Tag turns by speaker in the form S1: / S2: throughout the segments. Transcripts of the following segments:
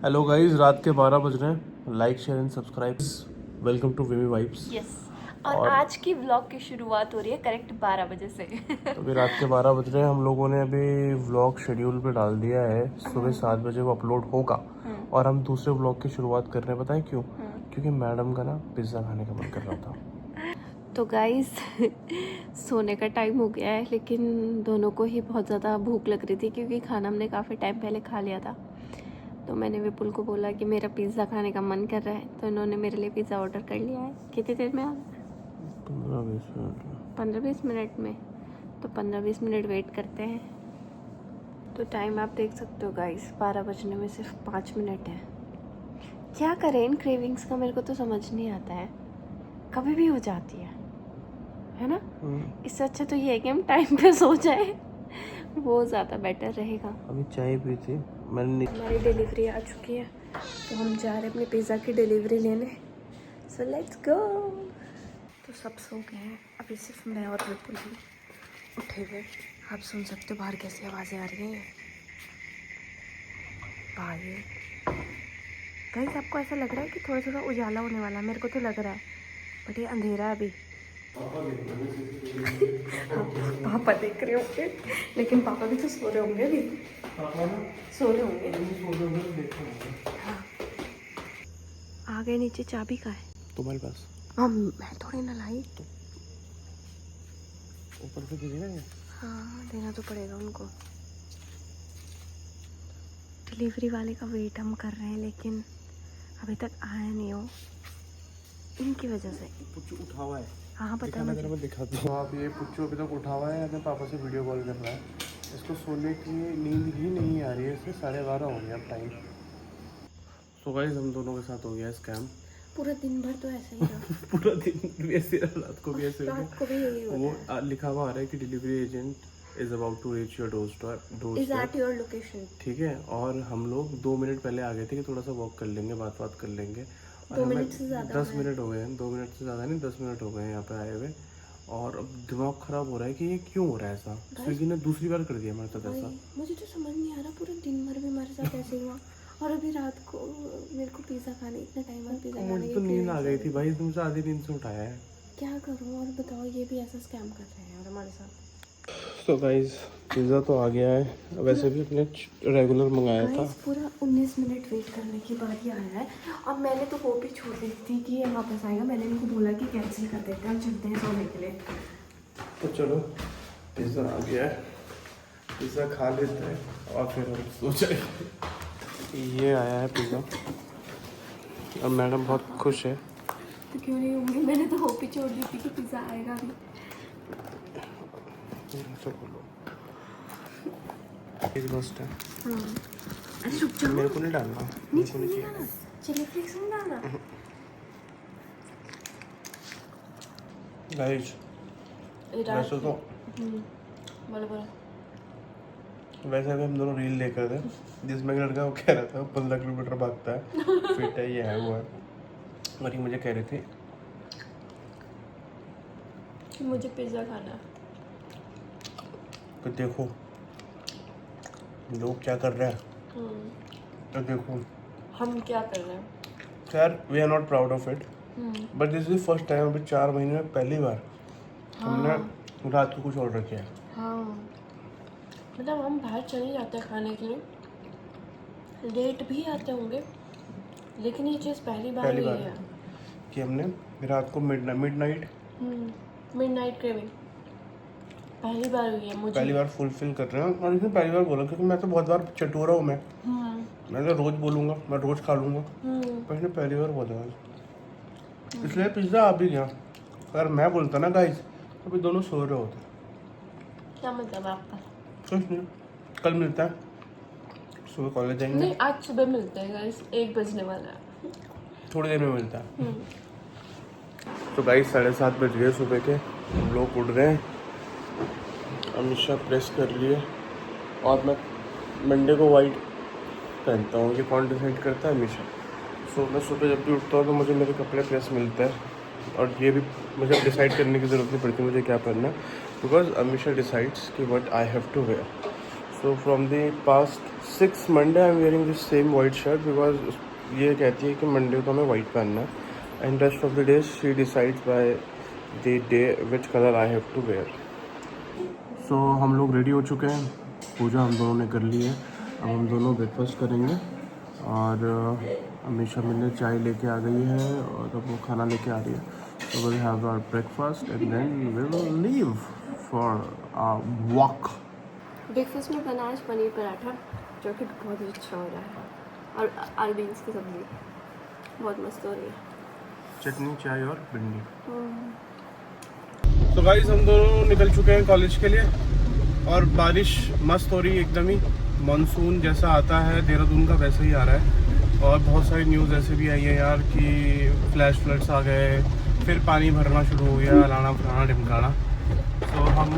S1: Hello guys, रात के 12 बज रहे हैं। Like share and subscribe. Welcome to Vimi vibes.
S2: Yes और आज की व्लॉग की शुरुआत हो रही है करेक्ट 12 बजे से।
S1: अभी रात के 12 बज रहे हैं। हम लोगों ने अभी व्लॉग शेड्यूल पे डाल दिया है। सुबह 7 बजे वो अपलोड होगा। और हम दूसरे व्लॉग की शुरुआत कर रहे हैं। बताएं क्यों? क्योंकि मैडम का ना पिज़्ज़ा खाने का मन कर रहा था।
S2: तो गाइस सोने का टाइम हो गया है, लेकिन दोनों को ही बहुत ज़्यादा भूख लग रही थी क्योंकि खाना हमने काफ़ी टाइम पहले खा लिया था। तो मैंने विपुल को बोला कि मेरा पिज़्ज़ा खाने का मन कर रहा है, तो इन्होंने मेरे लिए पिज़्ज़ा ऑर्डर कर लिया है। कितनी देर में? 15-20 मिनट में। तो 15-20 मिनट वेट करते हैं। तो टाइम आप देख सकते हो गाइस, 12 बजने में सिर्फ 5 मिनट है। क्या करें इन क्रेविंग्स का, मेरे को तो समझ नहीं आता है। कभी भी हो जाती है ना? इससे अच्छा तो ये है कि हम टाइम पे सो जाए, वो ज़्यादा बेटर रहेगा।
S1: अभी चाय पी थी मैंने।
S2: हमारी डिलीवरी आ चुकी है, तो हम जा रहे हैं अपने पिज़्ज़ा की डिलीवरी लेने। So let's go. तो सब सो गए हैं, अभी सिर्फ मैं और विपुल ही उठे हुए। आप सुन सकते हो बाहर कैसी आवाज़ें आ रही हैं। भाई गाइस, आपको ऐसा लग रहा है कि थोड़ा थोड़ा उजाला होने वाला है? मेरे को तो लग रहा है, बट ये अंधेरा है अभी। हाँ, पापा देख रहे होंगे, लेकिन पापा भी तो सो रहे होंगे अभी। सो रहे होंगे। हाँ, आ गए नीचे। चाबी कहाँ है
S1: तुम्हारे पास?
S2: हाँ, मैं थोड़ी ना लाई।
S1: ऊपर से दे देना।
S2: हाँ, देना तो पड़ेगा उनको। डिलीवरी वाले का वेट हम कर रहे हैं, लेकिन अभी तक आया नहीं हो, इनकी वजह से।
S1: पुच्चू उठा हुआ है।
S2: हाँ पता है मुझे।
S1: मैं दिखाता हूँ। आप ये पुच्चू अभी तक उठा हुआ है, अपने पापा से वीडियो कॉल कर रहा है। इसको सोने की नींद ही नहीं आ रही है। इसे 12:30 हो गया अब टाइम। तो गाइस, हम दोनों के साथ हो गया स्कैम।
S2: पूरा दिन भर तो ऐसा ही रहा।
S1: पूरा दिन भी ऐसे रहा, रात को भी ऐसे रहा।
S2: रात को भी यही होता है।
S1: वो लिखा हुआ आ रहा है कि delivery agent is about to reach your door
S2: is at your location.
S1: ठीक है। और हम लोग 2 मिनट पहले आ गए थे कि थोड़ा सा वॉक कर लेंगे, बात कर लेंगे। और
S2: 2
S1: हमें
S2: मिनट से ज़्यादा
S1: 10 मिनट हो गए हैं। 2 मिनट से ज़्यादा नहीं, 10 मिनट हो गए हैं यहाँ पे आए हुए। और अब दिमाग ख़राब हो रहा है कि ये क्यों हो रहा है ऐसा। स्विगी ने दूसरी बार कर दिया हमारे साथ ऐसा।
S2: मुझे तो समझ नहीं आ रहा, पूरे दिन भर में हमारे साथ ऐसे हुआ। और अभी रात को मेरे को पिज़्ज़ा खाने, इतना टाइम बाद पिज़्ज़ा खाने
S1: मुझे तो नींद आ गई थी भाई, तुमसे आधी नींद से उठाया है।
S2: क्या करूँ? और बताओ, ये भी ऐसा स्कैम कर रहे हैं और हमारे साथ।
S1: तो गाइस, पिज़्ज़ा तो आ गया है। वैसे भी अपने रेगुलर मंगाया था।
S2: पूरा 19 मिनट वेट करने के बाद ही आया है। अब मैंने तो वो भी छोड़ दी थी कि ये वापस आएगा। मैंने इनको बोला कि कैंसिल कर देते हैं, हम चलते हैं सोने के लिए।
S1: तो चलो, पिज़्ज़ा आ गया है। पिज़्ज़ा खा लेते हैं और फिर हम सो जाएंगे। ये आया है पिज़्ज़ा और मैडम बहुत खुश है।
S2: तो क्यों नहीं होंगी, मैंने तो होप ही छोड़ दी थी कि पिज़्ज़ा आएगा अभी।
S1: मस्त है।
S2: अरे रुक जाओ,
S1: मेरे को नहीं डालना।
S2: नीचे नहीं डालना, चिली फ्लेक्स नहीं डालना।
S1: गाइस, वैसे तो
S2: बोलो बोलो।
S1: वैसे भी हम दोनों रील देख रहे थे जिसमें लड़का वो कह रहा था 15 किलोमीटर भागता है, फिट है, ये है वो है। और ये मुझे कह रही थी
S2: कि मुझे पिज़्ज़ा खाना है।
S1: कि देखो लोग क्या कर रहे हैं, तो देखो
S2: हम क्या कर रहे हैं।
S1: खैर, we are not proud of it, but this is first time. अभी 4 महीने में पहली बार हमने रात को कुछ ऑर्डर किया है।
S2: हाँ, मतलब हम बाहर चले जाते हैं खाने के लिए, लेट भी आते होंगे, लेकिन ये चीज़ पहली बार हुई है
S1: कि हमने रात को मिडनाइट
S2: क्रेविंग पहली बार हुई है मुझे।
S1: पहली बार फुलफिल कर रहे हैं। और इसने पहली बार बोला, क्योंकि मैं तो बहुत बार चटोरा हूँ। मैं तो रोज़ बोलूँगा, मैं रोज़ खा लूँगा, पर इसने पहली बार बोला, इसलिए पिज़्ज़ा आ भी गया। अगर मैं बोलता ना गाइस, अभी दोनों सो रहे होते।
S2: क्या मतलब आपका?
S1: कुछ नहीं, कल मिलता है, सुबह कॉलेज जाएंगे।
S2: नहीं, आज सुबह मिलते हैं गाइस, 1 बजने वाला है,
S1: थोड़ी देर में मिलता है। तो गाइस 7:30 बज गए सुबह के। हम लोग उठ रहे हैं। अमीषा प्रेस कर रही है और मैं मंडे को वाइट पहनता हूँ। ये कौन डिसाइड करता है? अमीषा। सो मैं सुबह जब भी उठता हूँ तो मुझे मेरे कपड़े प्रेस मिलते हैं, और ये भी मुझे डिसाइड करने की ज़रूरत नहीं पड़ती मुझे क्या पहनना है, बिकॉज अमीषा डिसाइड्स कि what I have to wear. So from the past 6 Monday I am wearing this same white shirt because ये कहती है कि मंडे को हमें वाइट पहनना है and rest of the days she decides by the day which colour I have to wear. So हम लोग रेडी हो चुके हैं, पूजा हम दोनों ने कर ली है। अब हम दोनों ब्रेकफास्ट करेंगे और अमीशा मिलने चाय लेके आ गई है और अब वो खाना लेके आ रही है। So will have our breakfast and then we will leave for a walk.
S2: Breakfast में बना आज पनीर पराठा जो कि बहुत ही अच्छा हो रहा है, और आलू बीन्स की सब्ज़ी बहुत मस्त हो रही है,
S1: चटनी चाय और भिंडी। तो गाइस हम दोनों निकल चुके हैं कॉलेज के लिए और बारिश मस्त हो रही है एकदम ही, मानसून जैसा आता है देहरादून का वैसे ही आ रहा है। और बहुत सारी न्यूज़ ऐसे भी आई है यार कि फ्लैश फ्लड्स आ गए, फिर पानी भरना शुरू हो गया, लाना फलाना ढिमकाना। तो हम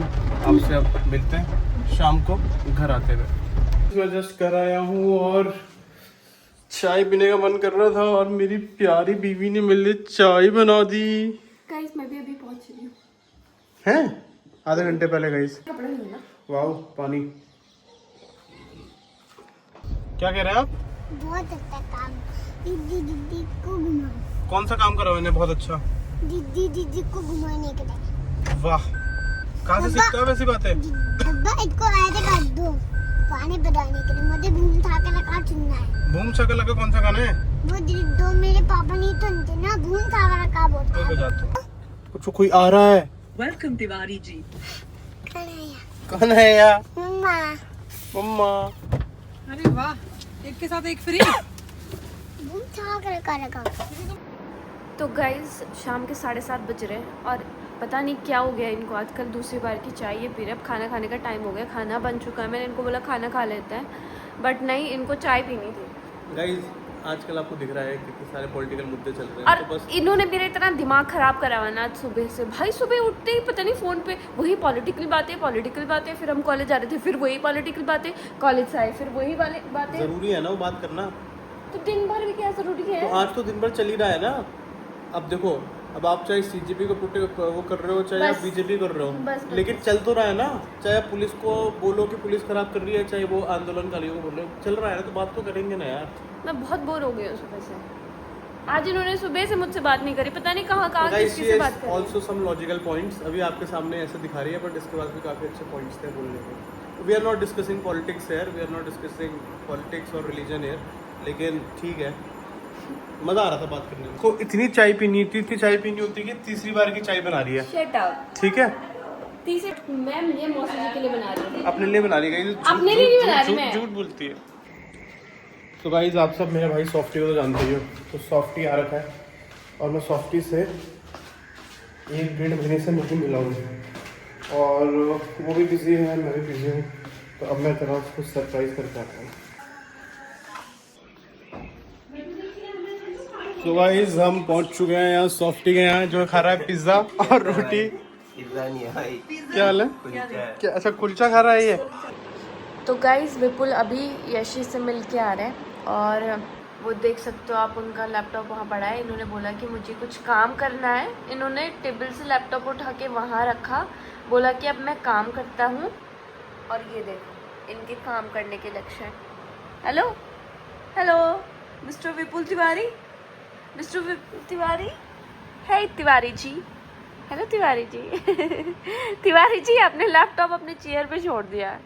S1: आपसे अब मिलते हैं शाम को घर आते हुए। मैं जस्ट कर आया हूँ और चाय पीने का मन कर रहा था और मेरी प्यारी बीवी ने मेरे लिए चाय बना दी।
S2: गाइस मैं भी अभी पहुंच रही हूँ,
S1: हैं आधे घंटे पहले गाइस।
S2: कपड़े नहीं ना।
S1: वाओ पानी। क्या कह रहे हैं आप?
S3: बहुत अच्छा काम। दीदी दीदी को घुमाओ।
S1: कौन सा काम करा मैंने बहुत अच्छा?
S3: दीदी दीदी को घुमाने के लिए।
S1: वाह, कहाँ से सीखता है वैसी बातें?
S3: अब्बा इसको ऐसे कर दो गाने बजाने के लिए, मुझे भूम था के लगा सुनना है।
S1: बूम शकल का कौन सा गाना है?
S3: वो दो मेरे पापा नहीं सुनते ना, भूम था के लगा बोलते
S1: मैं बजाता हूँ। कुछ कोई आ रहा है।
S4: वेलकम तिवारी जी।
S1: कौन है यार?
S3: मम्मा
S1: मम्मा।
S4: अरे वाह, एक के साथ एक फ्री।
S3: भूम था के लगा।
S2: तो गाइस शाम के 7:30 बज रहे हैं और पता नहीं क्या हो गया इनको, आजकल दूसरी बार की चाय ये पी रहे। अब खाना खाने का टाइम हो गया, खाना बन चुका है, मैंने इनको बोला खाना खा लेते हैं, बट नहीं, इनको चाय पीनी थी।
S1: गाइस आजकल आपको दिख रहा है कितने सारे पॉलिटिकल मुद्दे चल रहे हैं,
S2: और
S1: तो बस
S2: इन्होंने मेरा इतना दिमाग खराब करा हुआ ना आज सुबह से। भाई सुबह उठते ही पता नहीं फ़ोन पे वही पॉलिटिकल बातें, फिर हम कॉलेज जा रहे थे, फिर वही पॉलिटिकल बातें, कॉलेज से आए फिर वही वाली बातें।
S1: जरूरी है ना वो बात करना।
S2: तो दिन भर भी क्या जरूरी है?
S1: तो आज तो दिन भर चल ही रहा है ना। अब देखो, अब आप चाहे सीजेपी को वो कर रहे हो, चाहे आप
S2: बस।
S1: बीजेपी कर रहे हो,
S2: बस।
S1: लेकिन चल तो रहा है ना। चाहे आप पुलिस को बोलो कि पुलिस खराब कर रही है, चाहे वो आंदोलनकारियों को बोलो, चल रहा है ना, तो बात तो करेंगे ना यार।
S2: मैं बहुत बोर हो गई हूँ सुबह से। आज इन्होंने सुबह से मुझसे बात नहीं करी, पता नहीं कहाँ किसकी से बात करी।
S1: ऑल्सो सम लॉजिकल पॉइंट्स अभी आपके सामने ऐसे दिखा रही है, बट इसके बाद भी काफ़ी अच्छे पॉइंट्स थे बोलने के। We are not discussing politics here, we are not discussing politics और रिलीजन हेयर, लेकिन ठीक है, मज़ा आ रहा था बात करने में। को इतनी चाय पीनी थी, इतनी चाय पीनी होती कि तीसरी बार की चाय बना रही है।
S2: Shut up.
S1: ठीक है,
S2: तीसरे मैम ये मौसमी के लिए बना रही हूँ,
S1: अपने लिए बना रही है।
S2: अपने लिए नहीं बना रही मैं।
S1: झूठ बोलती है। तो गाइस आप सब मेरे भाई सॉफ्टी को तो जानते ही हो, तो सॉफ्टी आ रखा है और मैं सॉफ्टी से 1-1.5 महीने से नहीं मिला हूँ और वो भी बिजी है, मैं भी बिजी हूँ, तो अब मैं तेरा उसको सरप्राइज करके आता हूँ। तो गाइस हम पहुँच चुके हैं यहाँ सॉफ्टी के यहाँ, जो खा रहा है पिज्ज़ा और रोटी।
S5: पिज्जा नहीं है भाई,
S1: क्या हाल है? क्या अच्छा कुलचा खा रहा है ये?
S2: तो गाइस विपुल अभी यशी से मिल के आ रहे हैं और वो देख सकते हो आप, उनका लैपटॉप वहाँ पड़ा है। इन्होंने बोला कि मुझे कुछ काम करना है, इन्होंने टेबल से लैपटॉप उठा के वहाँ रखा, बोला कि अब मैं काम करता हूँ। और ये देखो इनके काम करने के लक्षण। हेलो हेलो मिस्टर विपुल तिवारी, मिस्टर विपुल तिवारी, है तिवारी जी, हेलो तिवारी जी। तिवारी जी आपने लैपटॉप अपने चेयर पे छोड़ दिया है,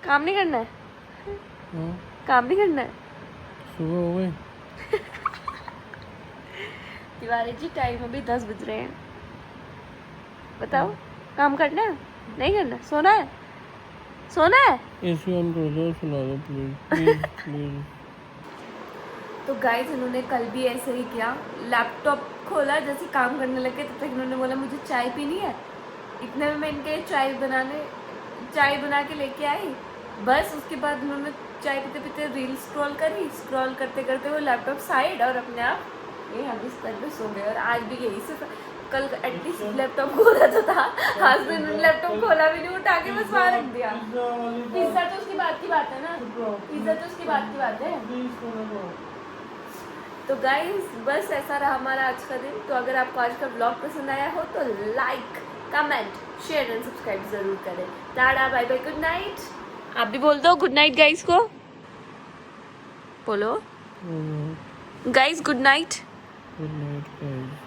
S2: काम नहीं करना है? काम नहीं करना है?
S1: सुबह हो गई।
S2: तिवारी जी टाइम अभी 10 बज रहे हैं, बताओ काम करना है नहीं करना? सोना है, सोना है?
S1: एसी ऑन कर दो, सुना दो प्लीज प्लीज।
S2: तो गाइस इन्होंने कल भी ऐसे ही किया, लैपटॉप खोला, जैसे काम करने लगे तब तक इन्होंने बोला मुझे चाय पीनी है। इतने में मैं इनके चाय बना के लेके आई, बस उसके बाद उन्होंने चाय पीते पीते रील स्क्रॉल करी, स्क्रॉल करते करते वो लैपटॉप साइड और अपने आप यहाँ बिस्तर पे सो गए। और आज भी यही सिर्फ, कल एटलीस्ट लैपटॉप खोला तो था, आज भी उन्होंने लैपटॉप खोला भी नहीं, उठा के बस वहाँ रख दिया। पिज्जा तो उसकी बात की बात है ना, पिज्जा तो उसकी बात की बात है। तो गाइस बस ऐसा रहा हमारा आज का दिन। तो अगर आपको आज का ब्लॉग पसंद आया हो तो like comment, share and subscribe जरूर करें। Tata, bye bye, good night. आप भी बोल दो गुड नाइट गाइस को, बोलो guys good night.
S1: Good night guys.